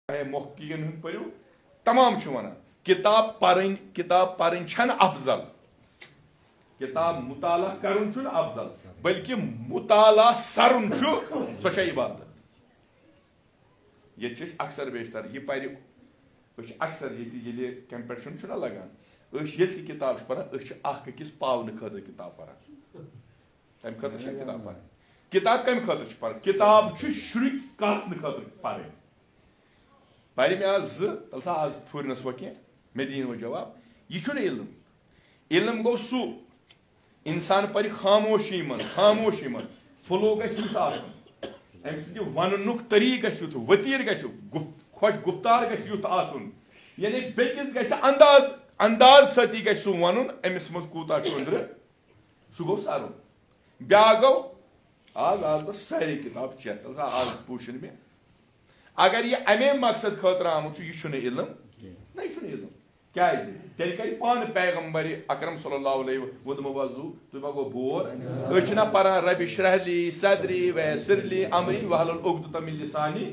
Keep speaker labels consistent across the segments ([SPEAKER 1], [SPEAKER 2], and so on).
[SPEAKER 1] मोहकीन पढ़ो तमाम वन किताब पढ़ अफजल किताब मुताला कर अफजल बल्कि मुताला सरन सो इबादत ये अक्सर बेशतर यह पढ़ अक्सर ये कंपटिशन लगान ये किताब पढ़ान अकिस पावन खतर किताब पढ़ान तम खतर किताब पढ़ किताब कम खतर पढ़ किताब शुरू कथन खतर पढ़ पढ़ मे आज आज फुरनस वो कह मे दिन वो जवाब यह इल्म गो सू इंसान पढ़ खामोशी मन फ्लो गु वन तरीक गु वतीर खुश गुफ्तार गुत यानी बेकिस अंदाज सती गु वन अमिस मज कूता अंदर सह गो सारुन ब्या गो आज गो सारी किताब चेक आज पूछन मे अगर यह अमे मकसद खतर आमुत यह इल्म ना यह इल्म क्या तेल कर पान पैगम्बर अकरम सल्लल्लाहु अलैहि वसल्लम तुम गो बोर ना पढ़ान रबि शरहली सदरी वयसरली अमरी वहलुल उक़दतम मिन लिसानी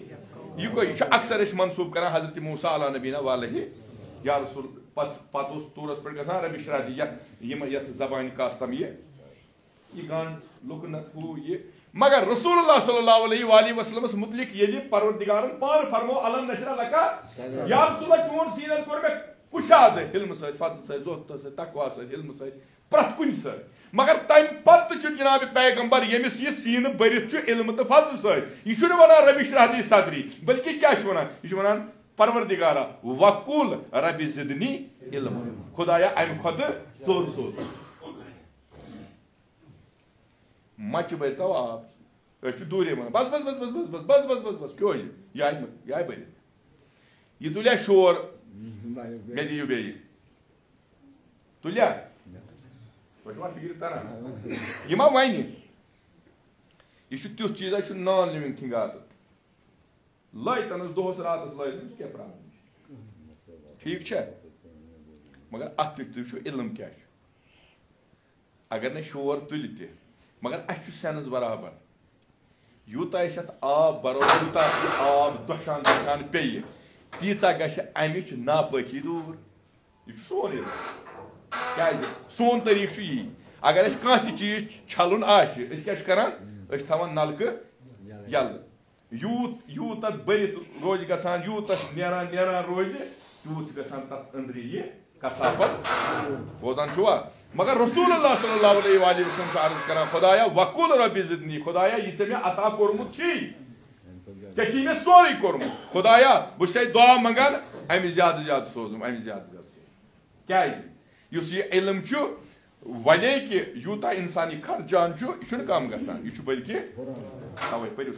[SPEAKER 1] यह अक्सर मनसूब कर हजरत मूसा अला नबीना वालैहि या रसूल पत तूरस पे गसान रबि शरहली यथ जबान कास्तम यह गान लुकनत हु ये मगर रसूलुल्लाह सल्लल्लाहु अलैहि वसल्लम मुतलिक ये परवरदिगारन पान फरमो अलम नशरा लका या रसूल चोन सीनस कोर में कुशाद इल्म सत फजल सत जोत सत तकवा सत इल्म सत प्रत कुन सत मगर तम पत जनाब पैगंबर यमिस यह सीन भरित इल्म तो फजल सत यह वन रबि शरहली सदरी बल्कि क्या वन परवरदिगारा वकुल रबि जिदनी इल्म खुदाया अम खुद जोर सोज मच बरतो आप दूरे वन बस बस बस बस बस बस बस बस बस बस क्यों यह बर यह तुलिया शोर मे दियो बे तुलिया फिक्र तरह यह मा वन यह तुथ चीज नॉन लिविंग थिंग आदत लय तनस दोहस रात लय क्या प्रॉब्लम ठीक मगर अत इल्म क्या अगर न शोर तुल त मगर अस सेंस बराबर यूत आब बरो यूता आब दोशान दोशान पे तीता गमिच नापाकी दूर यह सोन क्या सोन तरीक यही अगर कह चीज छलुन क्या थवान नलक यल यूत बरित रोज गसान यूत नेरान रोज तूत गसान तथ अंदर यह कसाफत बोजान छुआ मगर रसूलुल्लाह सल्लल्लाहु अलैहि वसल्लम से अर्ज करा खुदाया वकुल रबि जिदनी खुदाया यह मे अता कोरमुत छी मे सोरी कोरमुत खुदाया बह दुआ मंगान अमि ज्यादा ज्यादा सोजुम अमि ज्यादा क्या यह इल्म वले कि यूता इंसान यह खर्चान यह कम गसान यह बल्कि तवे पढ़ो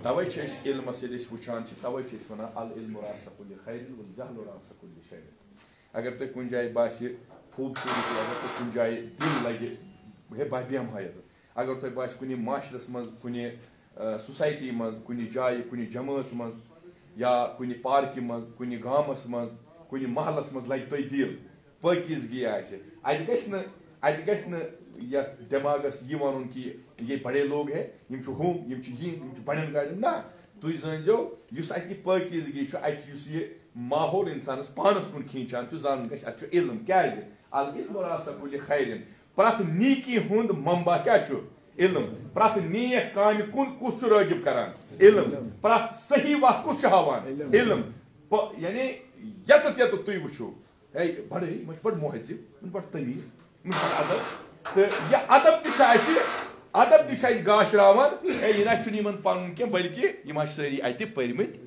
[SPEAKER 1] तवे इल्मस वुचान तवे वन अल इल्म रासकुल्लि खैर वल जहल रासकुल्लि शैर अगर तुम कुन जाए बासी खूबसूरती अगर तुम कुन जाए दिल लगे हे बेहमायत अगर तुम बास कुन माशरस मज कुन सोसाइटी मज कुन जाए कुन जमात मज या कुन पार्क मज कुन गामस मज कुन महलस मज लगे तुम दिल पाकीज़गी दिमागस यह वन कि ये बड़े लोग हैं हम बड़न गाड़न ना तुम जानो पाकीज़गी यह माहौल इंसानस पानस कुन खींचान जान इल्म क्या अल इल्म रासकुल्लि खैरिन प्रथ नीकी हुंद मंबा क्या इल्म प्रथ नेक काम कुस रागिब करान इल्म प्रथ सही वत कुस हावान इल्म यानी यत तुम वो बड़े बड़ मोहजिब बड़ तमीर अदब तो यह अदब अदब गाशरावान यह ना पन कह बल्कि सारी अत पर्मित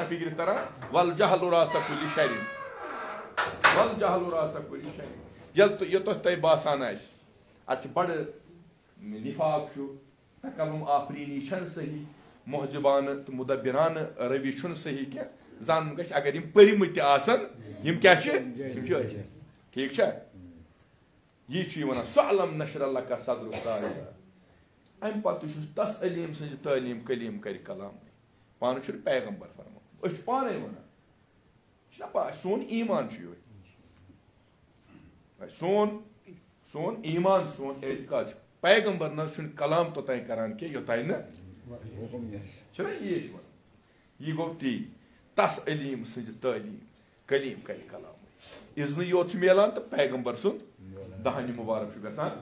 [SPEAKER 1] फिक्र तरह वल जहल रासकुल्लि शैरिन वल जहल रासकुल्लि शैरिन ये तुम बासान अत बड़ निफाक तकल्लुम आफरीनी सही मोहजबान तो मुदब्बिरान रवि सही क्या जान अगर पर्मित क्या ठीक यह वन सलम नशर का सदर अम पे तस अलीम सज तालीम कलीम कर कलाम पान पैगम्बर फरमा पाने वन सोन ईमान सोन ईमान सोन एतकाद पैगंबर न कलाम तोतान करान के योतान ये गो ती तस अलीम सज तालीम कलीम कर कलाम इज्न योत मिलान तो पैगंबर सुन दहानी मुबारक गसान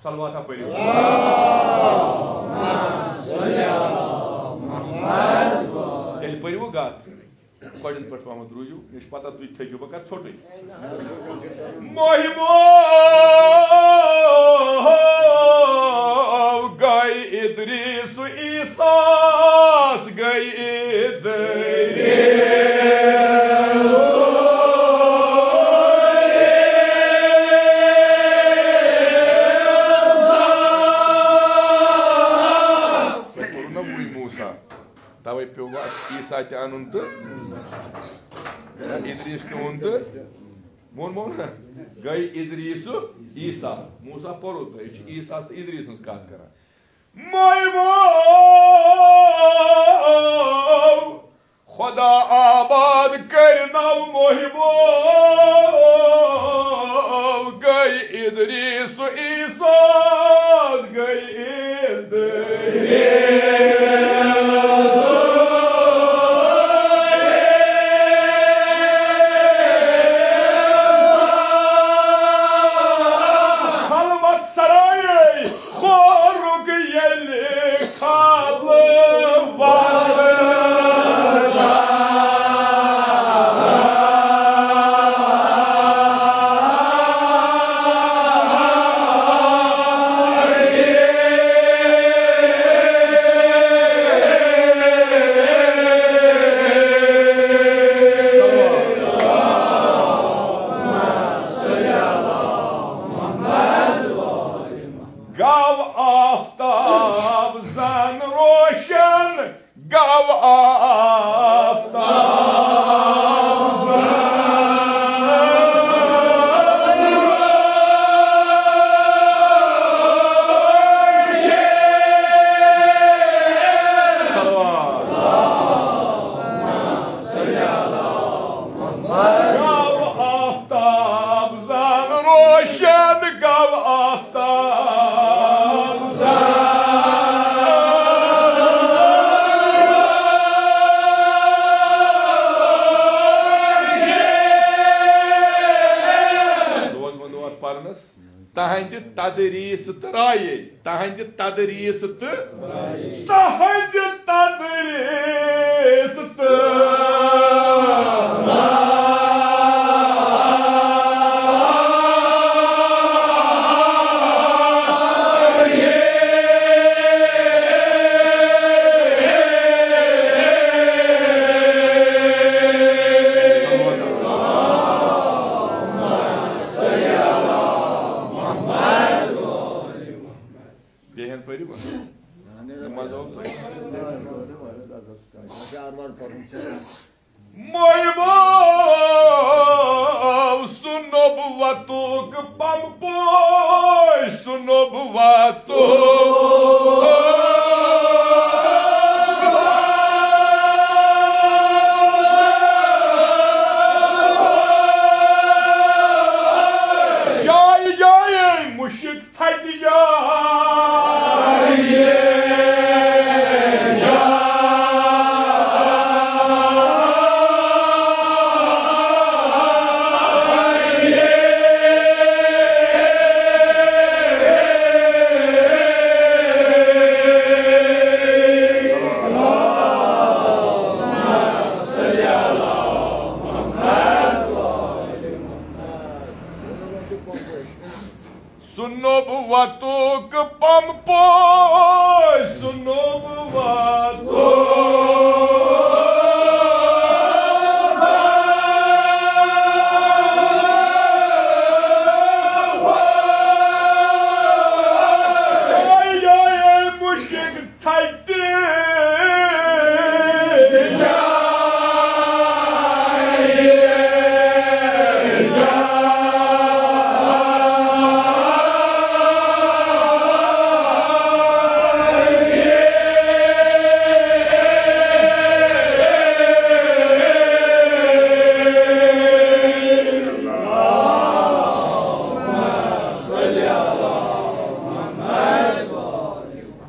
[SPEAKER 1] सलवाता पढ़ो तेल पढ़ो गात कड़न पे पहमत रूजू मे पता तुम थो बह कर छोट मोहिमो गई इद्रीस ईसास गई तवे पे ईसा तुन तो इद्रीस तुन तो मोन मोन गई इद्रीस ईसा मूसा पढ़ो तो ईसा तो इद्रीस कत कर खुदा आबाद कर नव मोहिबो गई इद्रीस ईसा गई तदरीस तराये तहंद तदरीस तहंद तदरीस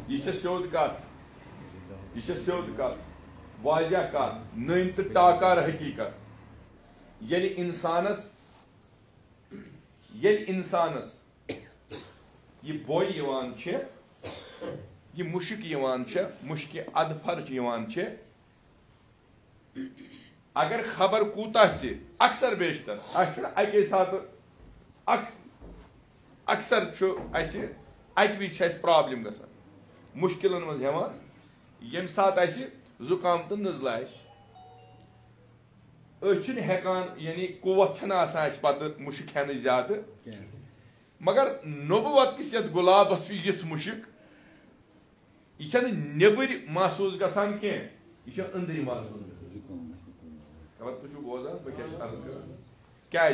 [SPEAKER 1] यह सेद कत यह सेद कत वाजिया कत नन तो टाकार हकीकत ये इंसानस ये बोय ये मुश्क मुश्क अदफर अगर खबर कूता अक्सर बेशतर अके साथ अक्सर अक वज प्रॉब्लम ग मुश्किलन मज यम सात जुकाम तो नजला हेकान यानी कुवत पत मुश्क हेन ज्यादा मगर नबुवत किस ये गुलाबस यिथ मुश्क यह नबर महसूस गसान कह यह अंदरी महसूस बोजान क्या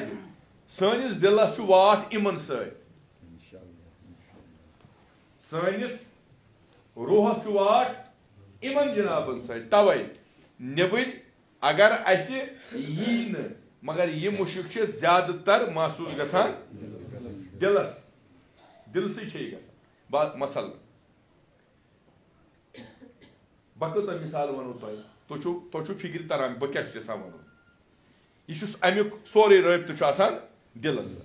[SPEAKER 1] सनिस दिलस वाट इमन सनिस रूहस वाट इमन जनाबन तवे नबर अगर यी न मगर यह मुश्क ज्यादातर महसूस गसान दिलस दिल से बात मसल बकत मिसाल वनो तुम फिक्र तरान बह क्या वनो यह अमुक सोरे रबत दिलस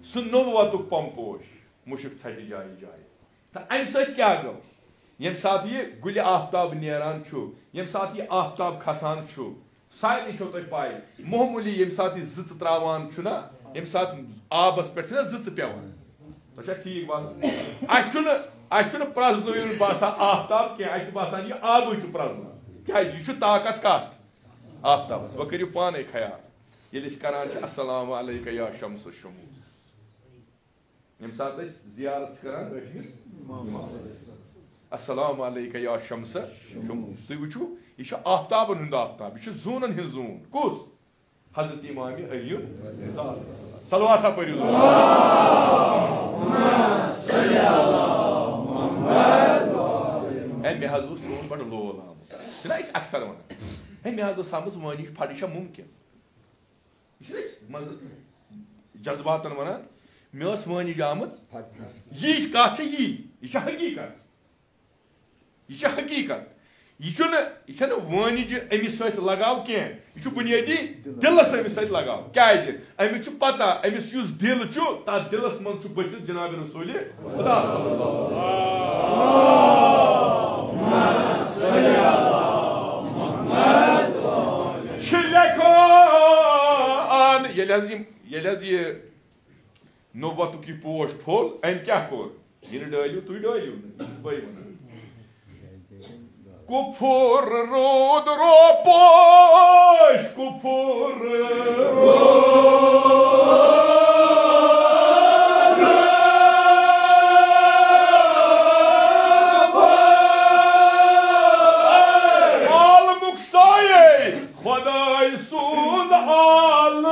[SPEAKER 1] सह नवत पमपोश मुश्क थटि जाए जाए तो अम क्या गो ये सात यह गुल आफ्ताब नेरान ये सात यह आफ्ताब खसान सारे छो तुम पाई मामूली ये सात जिच त्रावान ये सात आबस पे जिच पेवान तो ठीक बात अ प्रजन बसान आफ्ताब कह बसान यह आब प्रजन क्या यह ताकत कत आफ्ताब वह करू पाने ख्याल ये करान अस्सलाम अलैका या शम्स शमूस यम सात जियारत करान अस्सलाम अलैका या शम्स शमूस तुम वो यह आफ्ताबन हुंद आफ्ताब यह जूनन हिंद जून कुस हजरत इमाम अली सलवात पढ़ू मे तोन बड़ लोल आमुत अक्सर वन मे समझ वन फट मुमकिन जज्बातन वन मे वन आमुत यह कत यह हकीकत यह हकीकत यह वनिज अमिस सत लगाव कह यह बुनियादी दिलस अमिस सत लगाव क्या अमिस पता अमिस दिल तथ दिलस मज बचित जनाब रसूल खुदा ये नबत यह पोश फोल अम क्या कोर यह डालू तुम डालू बे कुफुर रोद रो पोश कुफुर आल मुक्साये खुदाई सूद आल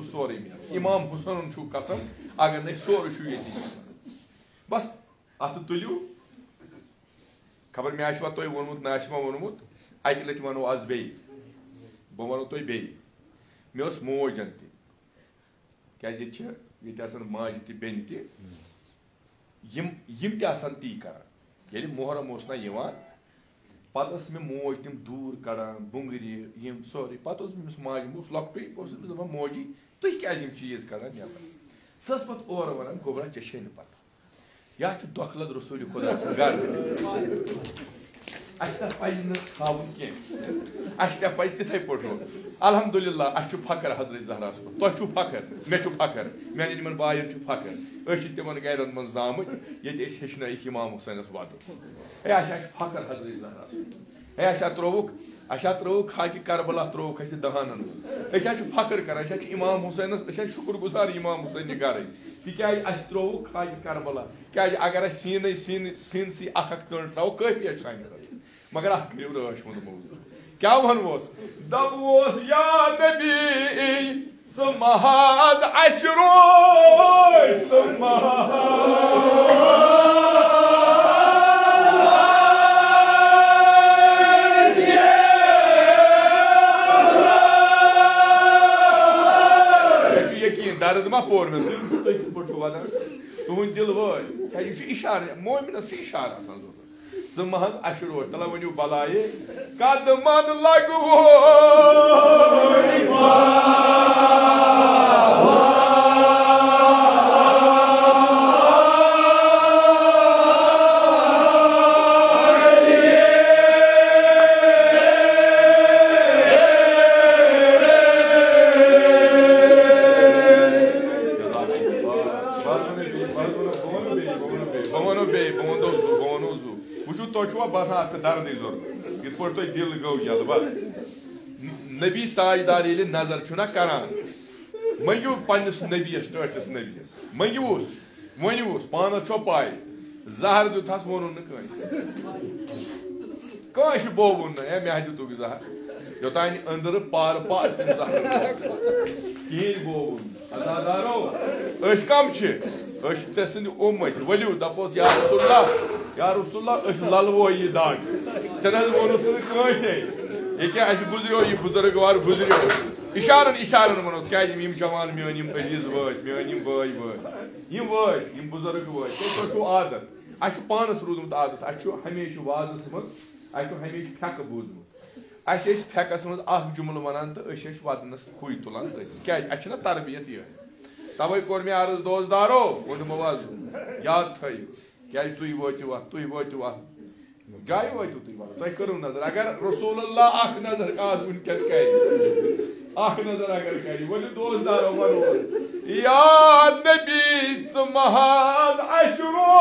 [SPEAKER 1] सोरे इमाम हुसैन कसम अगर नहीं सोर ये बस अत तुलू खबर मे तुम वोनमुत ना वोनमुत अक लट वनो आज बे बह वनो तुम बे मे मोजन क्या माज बेन ती कर मोहरम ना पत मे मोज तम दूर कड़ान बुंगरी यम सोरी पत माज लकटे दपान मोजी तुम क्या चीज कड़ान नबर सह पे और वन गोबरा ऐ ना पता या दखलत रसूल खुदा गर थावन कह पे तिथे पे रोन अल्हम्दुलिल्लाह फखर हजरत जहरास पे तुम फखर मे फखर मान बायन फखर तिम गरन मन जामुत ये हेचन इमाम हुसैनस वत फखर हजरत जहरास त्रोवुक त्रोवुक खाकि करबला त्रोवुक दहानन फखर कर इमाम हुसैनस शुक्र गुजार इमाम हुसैन गर तिज त्रोवुक खाकि करबला क्या अगर सीन सीन सी चंड त्रो काफी सान मगर अख करो रश वो क्या वनोस दपोस या नबी महज अशरो यकीन दर्द मा पोर मे वन तुहद दिल वो इशार मोमिनस इशार महज अशरो तला वनु बलाये कदमन लगवो बसान दर्द जोर तुम दिल गो यलवा नबी ताजदार ये नजर छुना करान मंगू पन्निस नबीस टस नबीस मंगूस वनूस पानस छो पाई जहर दुथस वोन कह बोवन न मे दुतुक जहर योतान अंदर पार पार कहें बोवन अजादारो कम ते सिंद उम्मत वलियो दपोस या रसूलुल्लाह ललवो ये दाग चन वोन ये क्या गुजरो ये बुजुर्गवार गुजरो इशारन इशारन वनो क्या जवान मेन अजीज वत मेन बय वत बुजुर्ग वत आदत अ पानस रूदमुत आदत अ हमेशा वाजस मज हमेशा फेक बूजमुत फेकस मज जुमल वन तो वदनस खुई तुलान क्या तरबियत ये तवे कोर मे अर्ज दोस्तदारो वो वाज याद थो क्या तुम वो जाय वो तुम करो नजर अगर रसूलुल्लाह नजर आज वनकन कर नजर अगर कर वो दोस्तदारो वन या नबी महज अशरो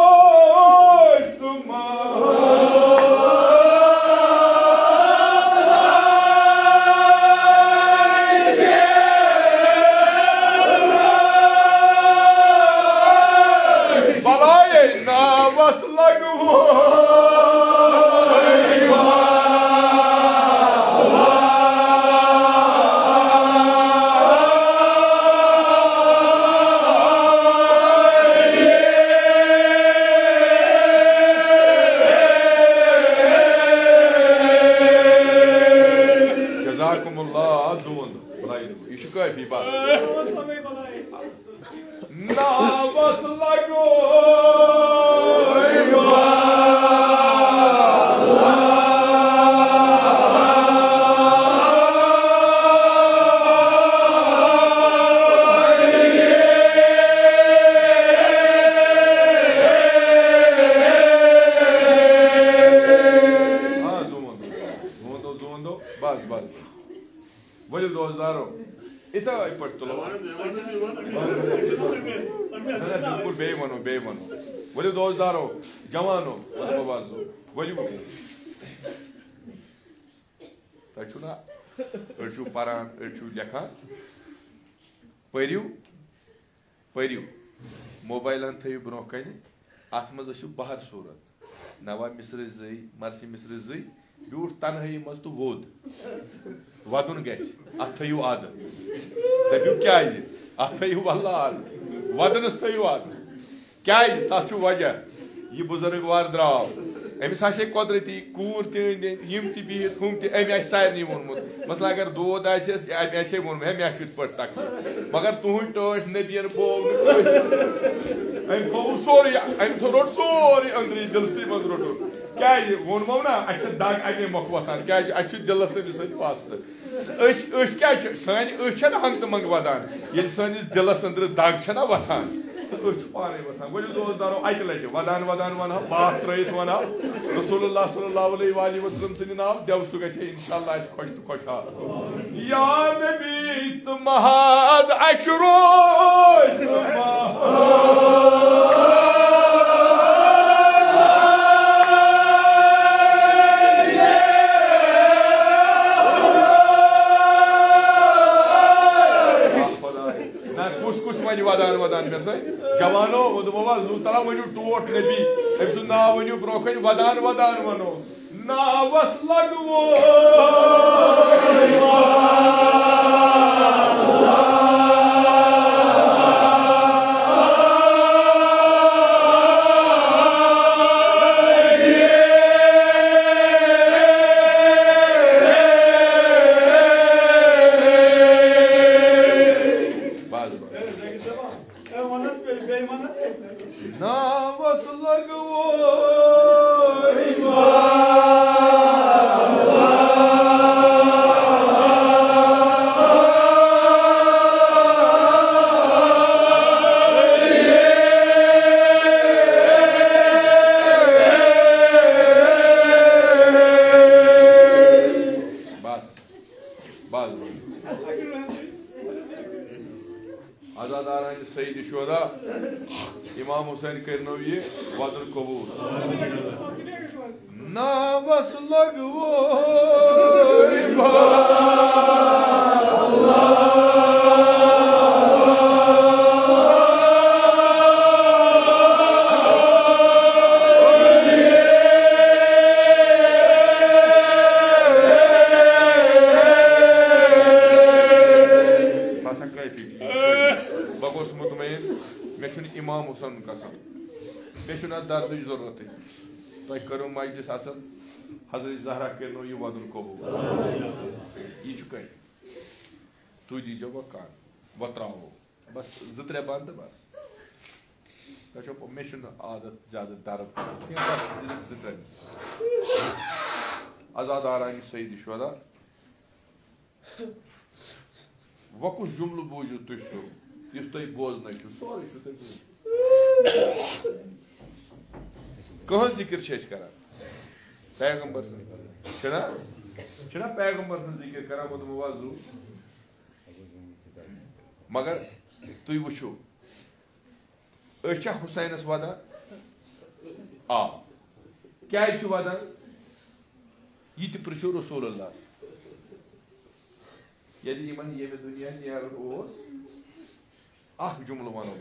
[SPEAKER 1] वो दोस्तदारो जवानो वलू तुम पान लेखान परू मोबाइल थो ब्रो कन अत मज बहर सूरत नवा मिसर जई मरसी मिसर जई ब्यूठ तनहाई मज तो वोद वदन गत थो आदत दपू क्या अत थो वल्ला आदत वदनस थो आदत क्या तथ वजह यह बुजुर्गवार द्राव अमिस कुदरती कूर तम बिहित हम तम सारे वोनमुत मसला अगर दोद आमे वोन मे पे तकलीफ मगर तुहद टोट नबियन बोव अम थो सोरे रोट सोरे अंदर दिलसी मज रोट क्या वोनमो ना अच्छे दाग अमे मख वथान क्या अच्छे दिलस सत वास्ते क्या सान हंग तो मंग वदान ये सैनिस दिलस अंदर दाग ना वथान तो पाने वथान वो दोस्तदारों अक लटि वदान वदान वनो बात त्रित वनो रसूलुल्लाह सल्लल्लाहु अलैहि वसल्लम सद नाम देव सह गए इंशाअल्लाह खुश तो खुशहाल या नबी तुम्हाद अशरो वदान वदान मे जवानो वो अल्लाह तआला वनु टोट नबी अम नाव वनु ब्रोखन वदान वदान वनो नावस लगवो इमाम हुसैन करनो ये वादुल कबूल नावस लगवो इमाम हुसैन कसम मे दर्द जरूरत तुम करो मजलिस असल हजरत ज़हरा करनो यह वदुल कबूल यह कह तुम दीजो वो कान वो त्रो बस जो त्रे बंद बस मे आदत ज्यादा दर्द आजादारान सईद शुहदा वकुस जुमल बूझू तुम सो इस तुम बोजन सोरे कहन जिक्र करान पैगम्बर पैगम्बर जिक्र करान वो वजू मगर तुम वो हुसैनस वदान आ क्या वदान यह पृछो रसूलुल्लाह यदि ये दुनिया नेरन जुमल वनो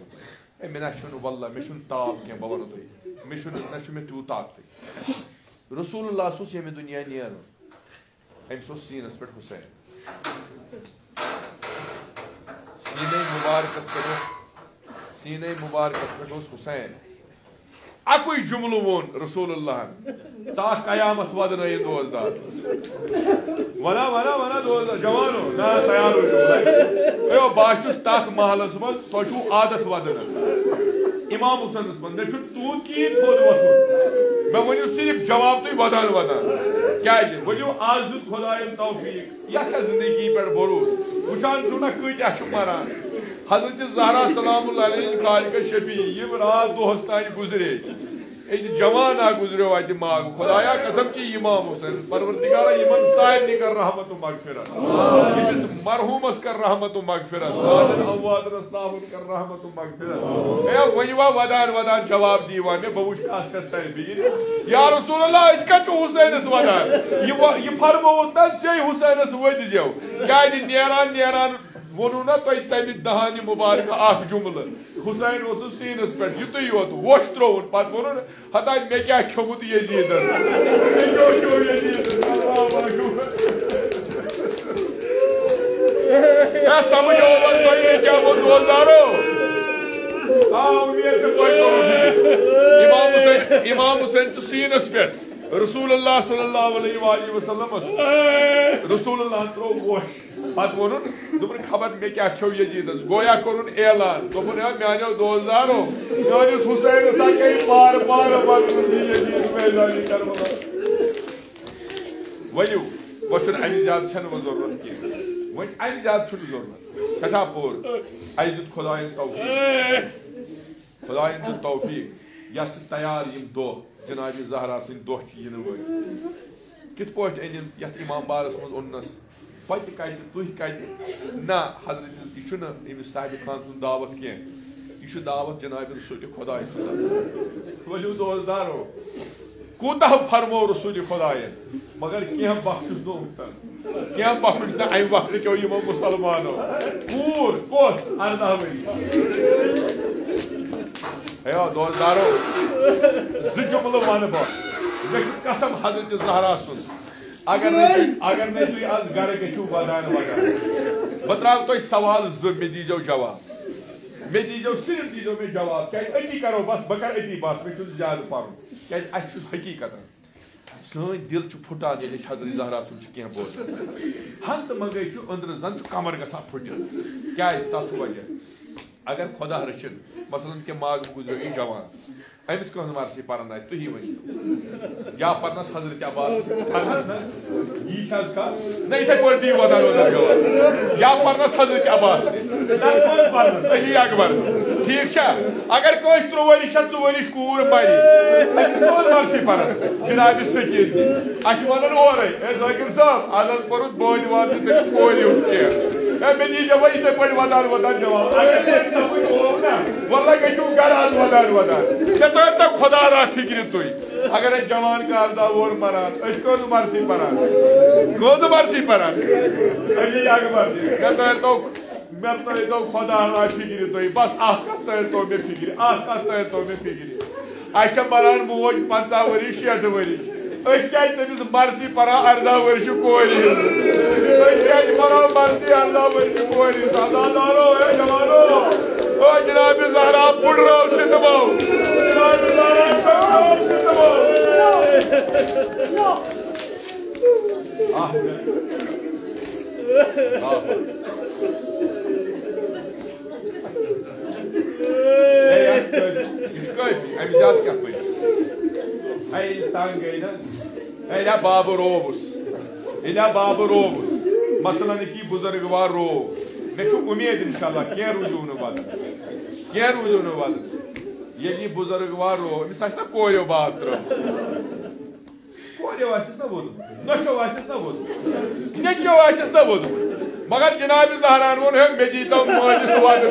[SPEAKER 1] मे ना वल्ला मे ताप क्या बह वो मे मे तू ताकत रसूलुल्लाह ये दुनिया नेरन अम्स सीनस पे हुसैन सीने मुबारकस पे हुसैन अकुई जुमल वोन रसूलुल्लाह ता कयामत वदन दोजदार वना वना वना दोजदार जवानो ना तैयार हो बाशुस तथ महलस मज तो आदत वदन इमाम हुसैन मे तूत की थोद वथुन मे वो सिर्फ जवाब तुम वदान वदान क्या वो आज दुत खुदायन तौफीक यह जिंदगी पे भरोस वुचान छो ना कत्या मरान हजरत ज़हरा सलामुल्लाह अलैहि खाल का शफी यम रात दोहस तान गुजरे जवान गुजरो अत माग खुदाया कसम ची इमाम हुसैन परवरदिगारा यमन साहिब कर रहमत मगफिरत इस मरहूमस कर रहमत मगफिरत सादन अवाद रस्ताहुन कर रहमत मगफिरत ए वनिवा वदान वदान जवाब दीवा मे बहुश खास करता है बीर या रसूलुल्लाह इसका जो हुसैनस वदान ये फरमाओ त जय हुसैनस वद जेव क्या नेरान नेरान वोनू ना तुम तमि दहान मुबारक अख जुमल हुसैन सीनस पे युत योत वोश त्रोन पे वो हता मे क्या खोमुत यजीदन समझो क्या वो दोस्तारो इमाम हुसैन सीनस पे Rasulullah sallallahu alaihi wasallam Rasulullah tro gosh pat vonun dubun khabar me kya khev Yazid goya korun elan dubun ya meano dozaro meanis Husayn sa kei par bakun Yazid meydani Karbala vayu boşun aynı zat çan zorunlu ki vayu aynı zat şu zorunlu kata por aydut Khudayin tawfik yat tayariyim do Cenab-ı Zahra sin doh yine var. Kit poht enin yat imam baras muz onnas. Pati kaydı, tuh kaydı. Na Hazreti işuna emin sahibi kanun davet ki. İşu davet Cenab-ı Resulü Khudayi. Vaju dozdaro. Kuta farmo Resulü Khudayi. Magar kiyam bakşus no umta. Kiyam bakşus da ay vakti ki o imam Müslümano. Pur, kos ardavi. Ya dozdaro. Zıcımlı manı bu. Lekit kasam Hazreti Zahra sun. Agar ne tuy az gare geçu vadan vagar. Batrav toy saval zır me diyeceğim cevap. Me diyeceğim sirf diyeceğim me cevap. Kay eti karo bas bakar eti bas me şu ziyade paru. Kay açu hakikaten. Sön dil çu futan dedi Hazreti Zahra sun çıkıyan bu. Hant mangay çu andr zan çu kamar ka sap futan. Kay ta çu vaje. Agar Khuda rışın. Masalan ke maag guzro in jawan. Amis konu marsi paranay tu hi vani. Ya parnas Hazreti Abbas. Parnas na. Yi chaz ka. Nahi tha koi di vadan jawab. Ya parnas Hazreti Abbas. Na koi parnas. Sahi akbar. Theek cha. Agar koi trovali shatsu vali shkur pari. Amis konu marsi paran. Cenab-ı Sakir. Aşmadan oray. Zakir sahab. Adas parut boyni vasi te koi utke. Ben diyeceğim vay te koi vadan jawab. Agar te sabun olna. Vallahi geçu garaz vadan. Çatırda Khuda ra fikri tuy. Agar jawan karda vor paran, eskodu marsi paran. Kodu marsi paran. Agi akbar. Çatırda mertay Khuda ra fikri tuy. Bas ahkatta me fikri. Ayça paran muoj 50 veri 60 veri. Öskaytimiz marsi para arda veri şu koyli. Öskayt para marsi arda veri şu koyli. Sadadaro jawano. O Cenab-ı Zahra pudro sitmo. Cenab-ı Zahra pudro sitmo. Ah. Ey aşkım, işkoy, amizat yapmayın. Ey tangayla, ey Babur Ovus. Masalan ki buzarg var ro. मैं छु उम्मीद इंशाल्लाह क्या रुजून वाद ये बुजुर्गवार रो मिसाल कोयो बात्र कोयो वासिस ना बोल नशो वासिस ना बोल नेक्यो वासिस ना बोल मगर जनाब ज़हरान वो है मेजीता मोजी स्वाद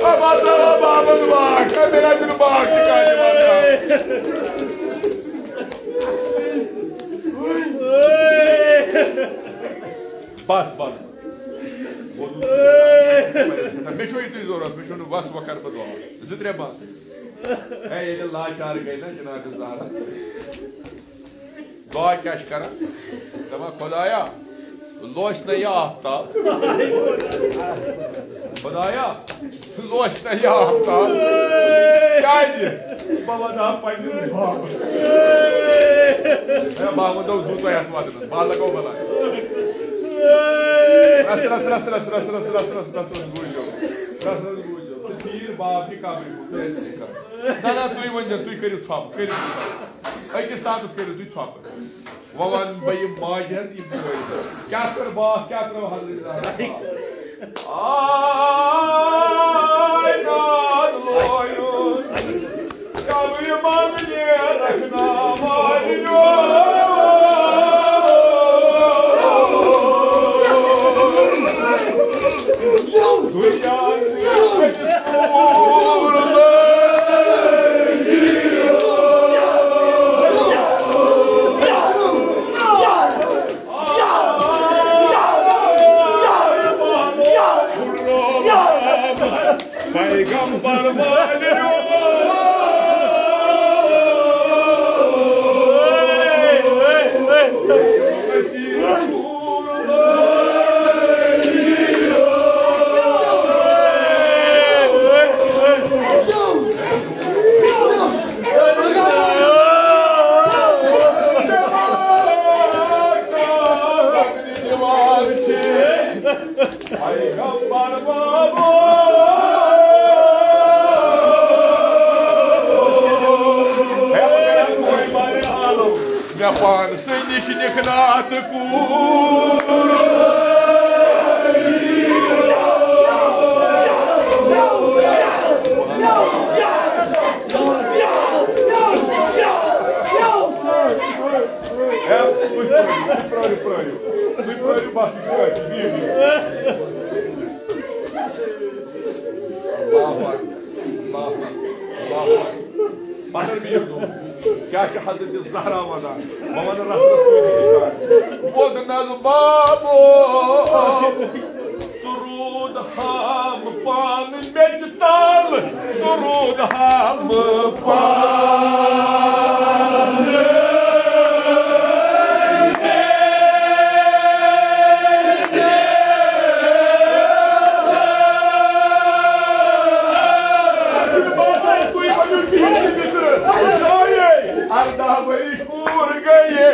[SPEAKER 1] अब आता बाबा बाग मेरा दिल बाग सिखाने वाला Bas. Meşo itu zorat, meşo nu bas vakar badwa. Zitreba. Hey ele laçar gayna Cenab-ı Zahra. Dua kaş kara. Tamam Khudaya. Loş ne yaptı? Khudaya. Loş ne yaptı? Geldi. Baba da paydı. Ya Mahmud da uzun yatmadı. Bağla kovala. Sıra gujo. Bir babi kabri bu. Nana tuy vanja tuy kari çap. Ay ke status kari tuy çap. Vavan bayım majen ibn koydu. Kya kar bah kya kar Hazreti Zahra. Ay nad loyun. Kabri mange rakhna mariyo. me pan seni și nechnat cu क्या हजरत ज़हरा वना मोहम्मद रसूल वदनल बाबो सुरूद हम पान बेचताल सुरूद हम पान Arda băi scurgăie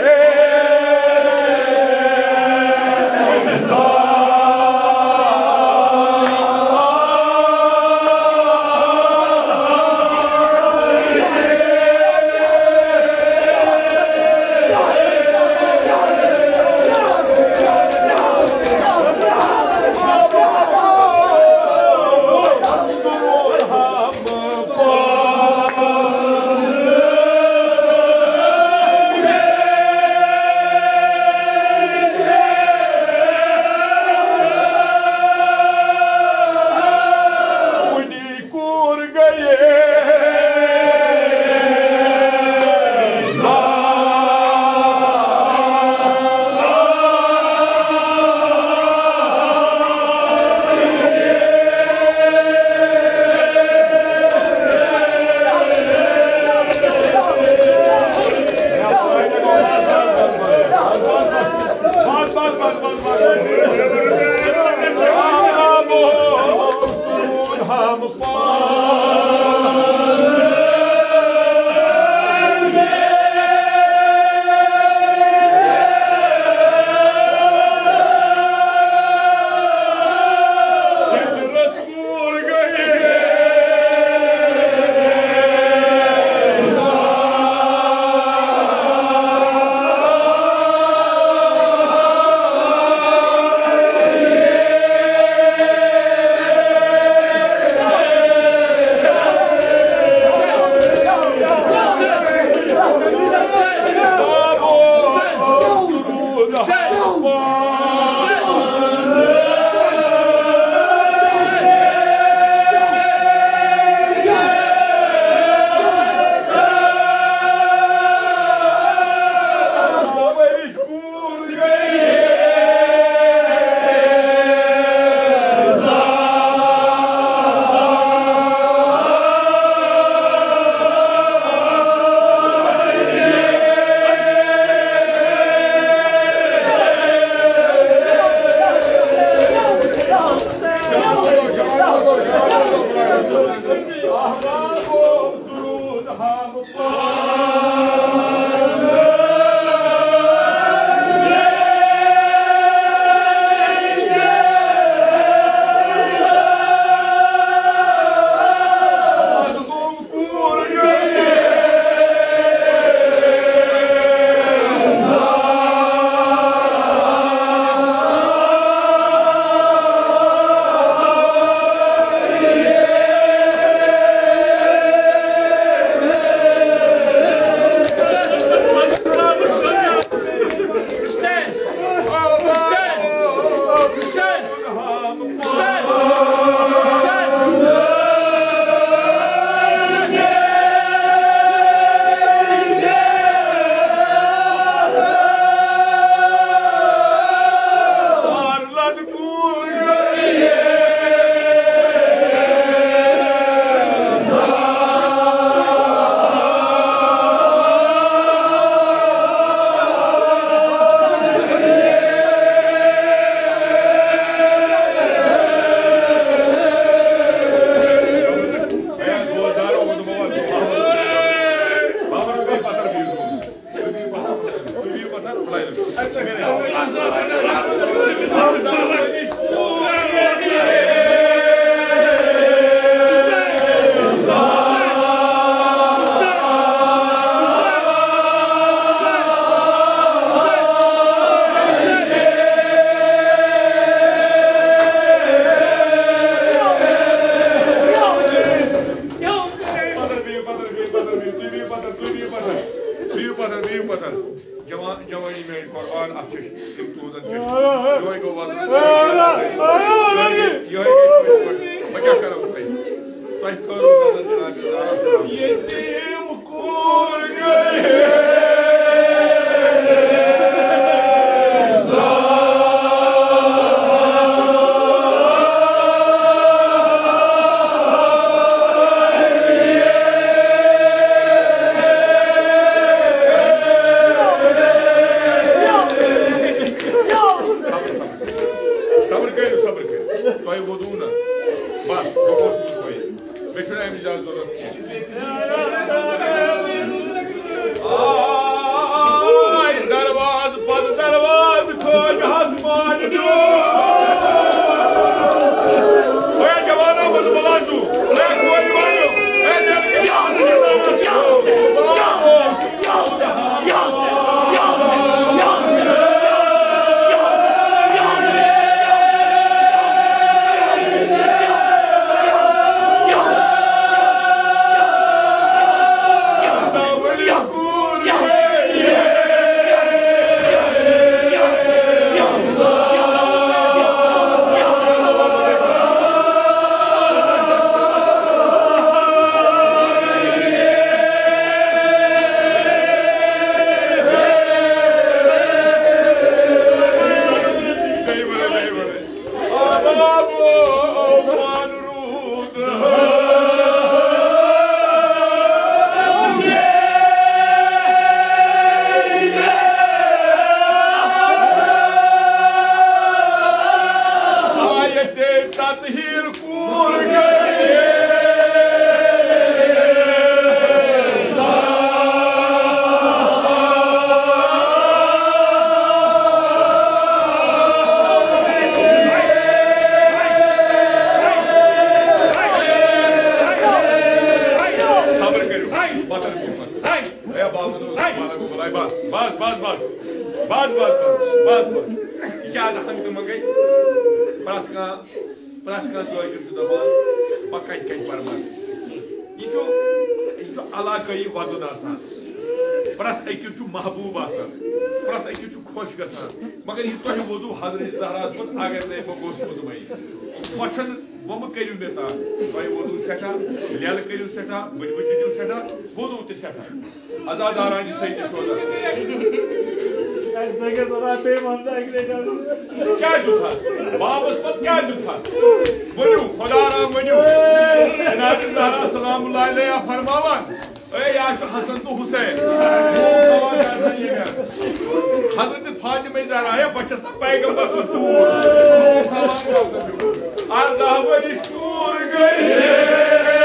[SPEAKER 1] Bihu पतन जवानी में कुर्बान अच्छे तूदन योई गो वाद योई मैं क्या करूं भाई तो करो जनाब ये टीम कूल गए महबूब खुश गसान मगर यह तुम वोदू हजरत ज़हरा अगर नहीं बह गोस मुतमईन मछन वम करू मे तान तुम वोदू सठा लेल करू सठा बुज दिव सठा वोदू त सठा अजादारान सही शोदा क्या दुथा बाबस पत क्या दुथा वनु खुदा राम वनु जनाब ज़हरा सलामुल्लाह अलैहा फरमावन ए या हसन तो हुसैन हजरत फातिमा ज़हरा है बचस तक पैगंबर तो दूर आधा वरिश दूर गए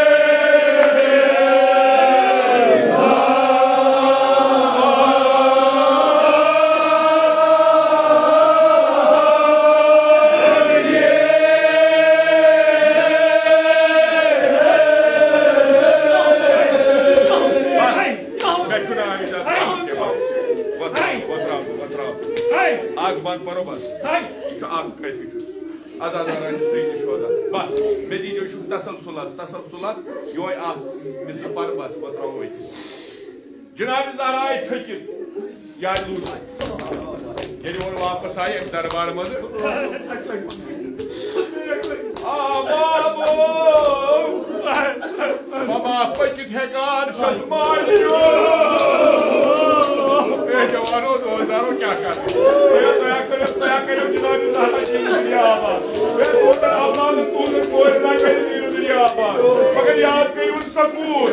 [SPEAKER 1] जनाब ज़हरा आए थकित याद लूट ये वापस आए दरबार मज बाबा पकित हेकार जवानों दोजारो क्या कर तया करो जनाब ज़हरा जी दुनिया आबाद दुनिया आबाद मगर याद करी उन सकून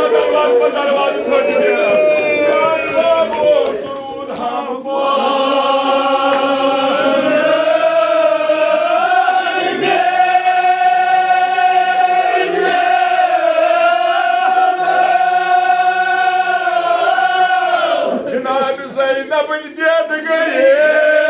[SPEAKER 1] दरबार पर दरबार छोड़ दिया जनाब ज़ैनब दे गए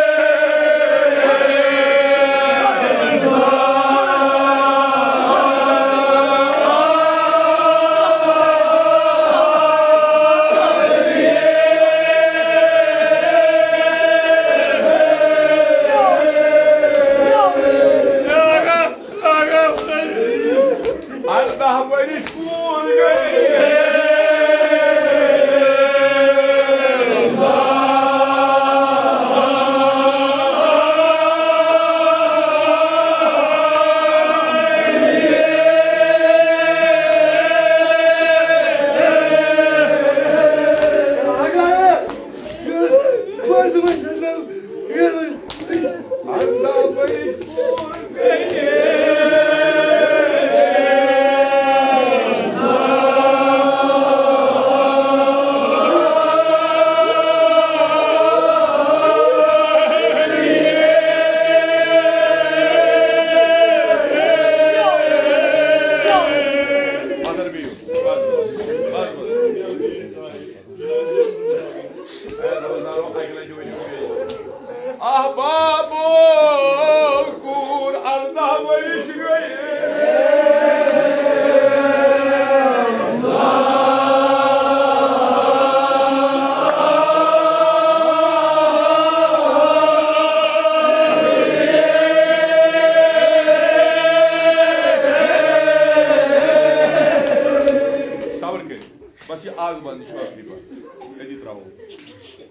[SPEAKER 1] वो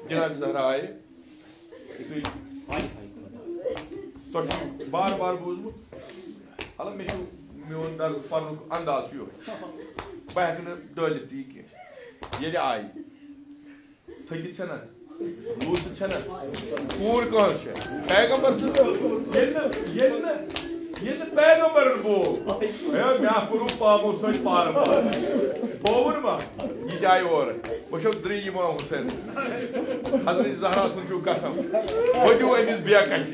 [SPEAKER 1] जनाब जहरा आए तो बार बार बूझमुत अल मे मोन दर्द पर्न अंदाज यो बह डलित ती कह आय थकित छना लूस छना पूर कह पैगंबर पैगंबर बो मैं करू पामो सच पार बोवन मा यह जाय और वो द्री इमाम हुसैन हजरत ज़हरा सुन कसम वजू अमिस बेकस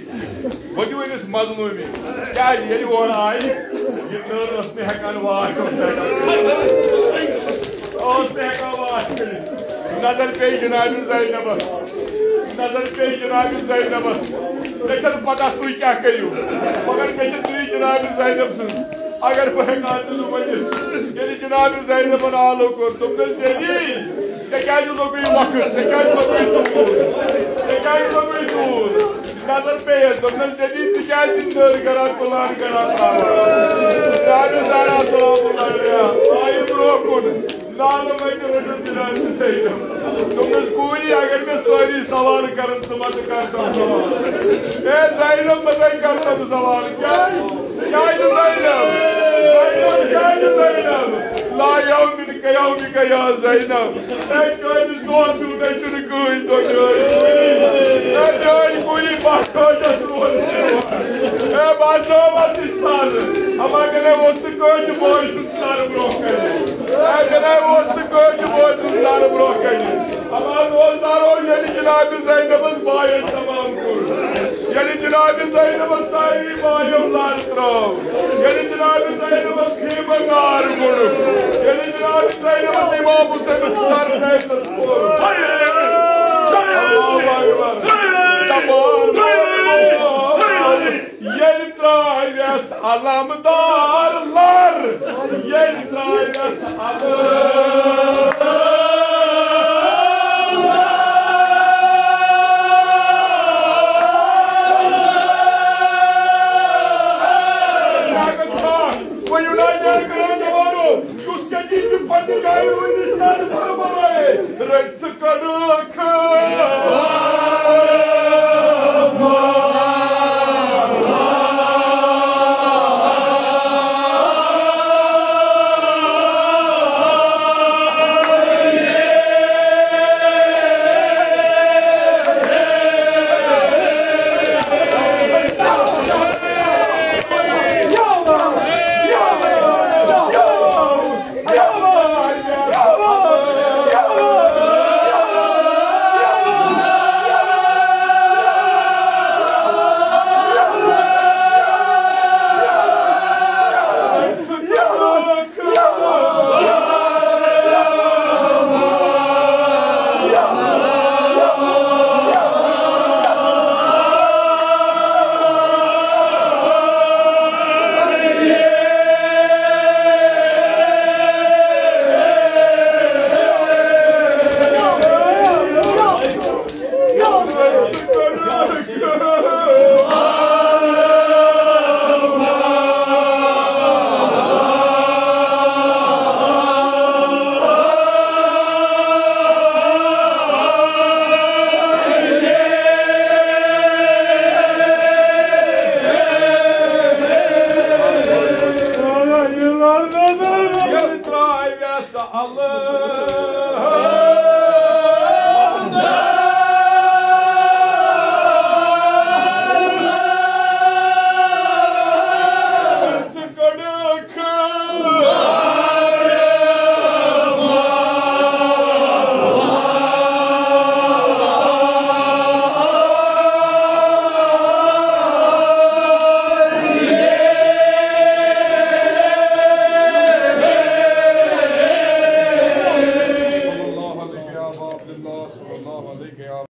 [SPEAKER 1] वजू अमिस मजलूमी क्या ये और आय ये नर्स ने हेकान वार नजर पे जनाब ज़ैनबस नजर पे जनाब ज़ैनबस लेकिन पता तुम क्या करू मगर मे तुम जनाब ज़ैनब सुन अगर बह ये जनाब ज़ैनबन आलो कोर तुम क्या लोग वक्त दूर नजर पे तुम क्या करा कुलान करा आय ब्रो कुन लाल तुम पूरी अगर मैं सारी सवाल कर मत करता ज़ैनब मत करता सवाल क्या ज़ैनब ला यौमिन कयौमिका या ज़ैनब दोस्त कहीं तो पूरी बात अगर बोल सुन ब्रोह जनाब ज़ैनबस बायन तमाम जनाब ज़ैनबस सारी बायों लाल त्राव जनाब ज़ैनबस खेमगार गुण जनाब ज़ैनबस इमाम हुसैन सर त्राव्यस अलमदार लर त्राव्यस